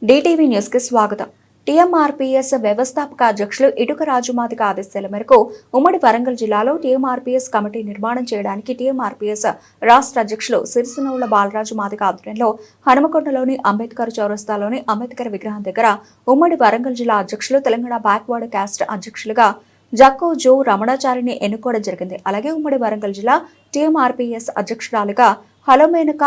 DTV news కి స్వాగతం. TMRPS వ్యవస్థాపక అధ్యక్షులు ఇటుక రాజుమాదిక ఆదేశాల మేరకు ఉమ్మడి వరంగల్ జిల్లాలో టీఎంఆర్పీఎస్ కమిటీ నిర్మాణం చేయడానికి టీఎంఆర్పీఎస్ రాష్ట్ర అధ్యక్షులు సిరిసినవుల బాలరాజు మాదిక ఆధ్వర్యంలో హనుమకొండలోని అంబేద్కర్ చౌరస్తాలోని అంబేద్కర్ విగ్రహం దగ్గర ఉమ్మడి వరంగల్ జిల్లా అధ్యక్షులు తెలంగాణ బ్యాక్వర్డ్ క్యాస్ట్ అధ్యక్షులుగా జక్కో జో రమణాచారిని ఎన్నుకోవడం జరిగింది. అలాగే ఉమ్మడి వరంగల్ జిల్లా టీఎంఆర్పీఎస్ అధ్యక్షురాలుగా హలోమేనక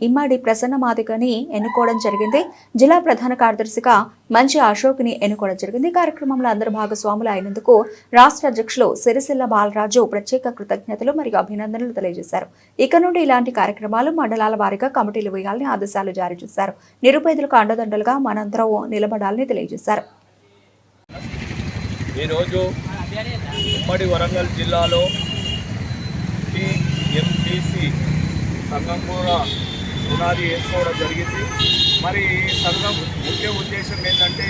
ఇమ్మడి ప్రసన్న మాదికని ఎన్నుకోవడం జరిగింది. జిల్లా ప్రధాన కార్యదర్శిగా మంచి అశోక్ని ఎన్నుకోవడం జరిగింది. కార్యక్రమంలో అందరు భాగస్వాములు అయినందుకు రాష్ట్ర అధ్యక్షులు సిరిసిల్ల బాలరాజు ప్రత్యేక కృతజ్ఞతలు మరియు అభినందనలు తెలియజేశారు. ఇక నుండి ఇలాంటి కార్యక్రమాలు మండలాల వారీగా కమిటీలు వేయాలని ఆదేశాలు జారీ చేశారు. నిరుపేదలకు అండదండలుగా మనందరం నిలబడాలని తెలియజేశారు. ఈరోజు ఉమ్మడి వరంగల్ జిల్లాలో టీఎంపీసీ సంఘం కూడా పునాది వేసుకోవడం జరిగింది. మరి ఈ సంఘం ముఖ్య ఉద్దేశం ఏంటంటే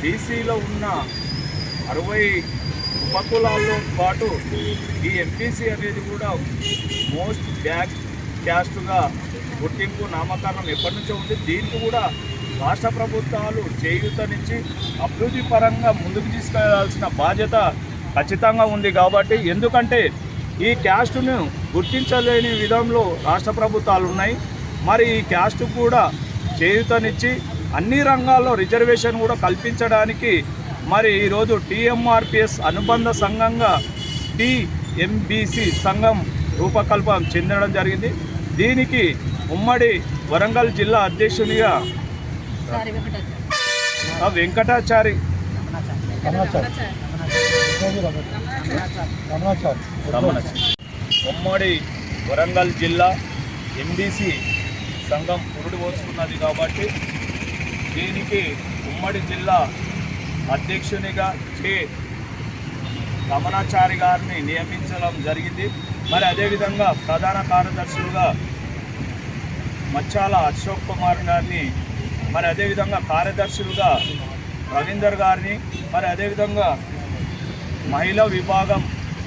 బీసీలో ఉన్న 60 ఉపకులాల్లో పాటు ఈ ఎంపీసీ అనేది కూడా మోస్ట్ బ్యాక్ క్యాస్ట్గా గుర్తింపు నామకరణం ఎప్పటి నుంచో ఉంది. దీనికి కూడా రాష్ట్ర ప్రభుత్వాలు చేయూతనిచ్చి అభివృద్ధి పరంగా ముందుకు తీసుకెళ్లాల్సిన బాధ్యత ఖచ్చితంగా ఉంది. కాబట్టి ఎందుకంటే ఈ క్యాస్ట్ను గుర్తించలేని విధంలో రాష్ట్ర ప్రభుత్వాలు ఉన్నాయి. మరి ఈ క్యాస్ట్ కూడా చేయూతనిచ్చి అన్ని రంగాల్లో రిజర్వేషన్ కూడా కల్పించడానికి మరి ఈరోజు టీఎంఆర్పీఎస్ అనుబంధ సంఘంగా టీఎంబీసీ సంఘం రూపకల్పన చెందడం జరిగింది. దీనికి ఉమ్మడి వరంగల్ జిల్లా అధ్యక్షునిగా వెంకటాచారి ఉమ్మడి వరంగల్ జిల్లా ఎంబీసీ సంఘం పురుడు పోసుకున్నది. కాబట్టి దీనికి ఉమ్మడి జిల్లా అధ్యక్షునిగా కె రమణాచారి గారిని నియమించడం జరిగింది. మరి అదేవిధంగా ప్రధాన కార్యదర్శులుగా మచ్చాల అశోక్ కుమార్ గారిని, మరి అదేవిధంగా కార్యదర్శులుగా రవీందర్ గారిని, మరి అదేవిధంగా మహిళా విభాగం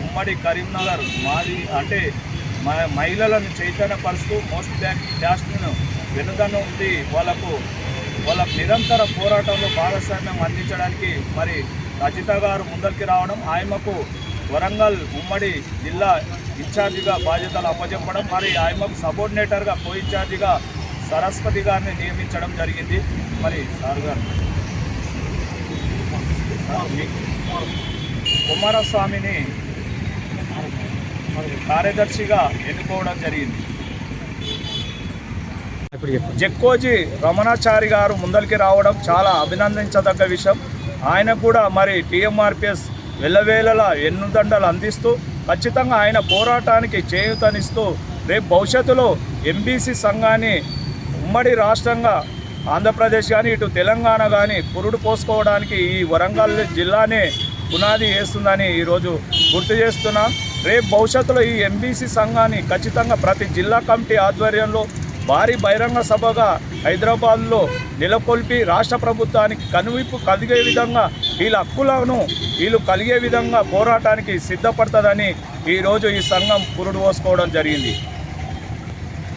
ఉమ్మడి కరీంనగర్ మాది అంటే మహిళలను చైతన్యపరుస్తూ మోస్ట్ బ్యాక్ క్యాస్ట్ను వెనుదన్న ఉంది వాళ్ళ నిరంతర పోరాటంలో భాగస్వామ్యం అందించడానికి మరి రజిత గారు ముందరికి రావడం, ఆయమకు వరంగల్ ఉమ్మడి జిల్లా ఇన్ఛార్జిగా బాధ్యతలు అప్పచెప్పడం, మరి ఆయమకు సబోర్డినేటర్గా కో ఇన్ఛార్జిగా సరస్వతి గారిని నియమించడం జరిగింది. మరి సార్ గారు కుమారస్వామిని కార్యదర్శిగా ఎన్నుకోవడం జరిగింది. జక్కోజీ రమణాచారి గారు ముందరికి రావడం చాలా అభినందించదగ్గ విషయం. ఆయన కూడా మరి టీఎంఆర్పీఎస్ వెళ్ళవేళలా ఎన్నుదండలు అందిస్తూ ఖచ్చితంగా ఆయన పోరాటానికి చేయూతనిస్తూ రేపు భవిష్యత్తులో ఎంబీసీ సంఘాన్ని ఉమ్మడి రాష్ట్రంగా ఆంధ్రప్రదేశ్ కానీ ఇటు తెలంగాణ కానీ పురుడు పోసుకోవడానికి ఈ వరంగల్ జిల్లానే పునాది వేస్తుందని ఈరోజు గుర్తు చేస్తున్నాం. రేపు భవిష్యత్తులో ఈ ఎంబీసీ సంఘాన్ని ఖచ్చితంగా ప్రతి జిల్లా కమిటీ ఆధ్వర్యంలో భారీ బహిరంగ సభగా హైదరాబాద్లో నెలకొల్పి రాష్ట్ర ప్రభుత్వానికి కనువిప్పు కలిగే విధంగా వీళ్ళ హక్కులను వీళ్ళు కలిగే విధంగా పోరాటానికి సిద్ధపడుతుందని ఈరోజు ఈ సంఘం పురుడు పోసుకోవడం జరిగింది.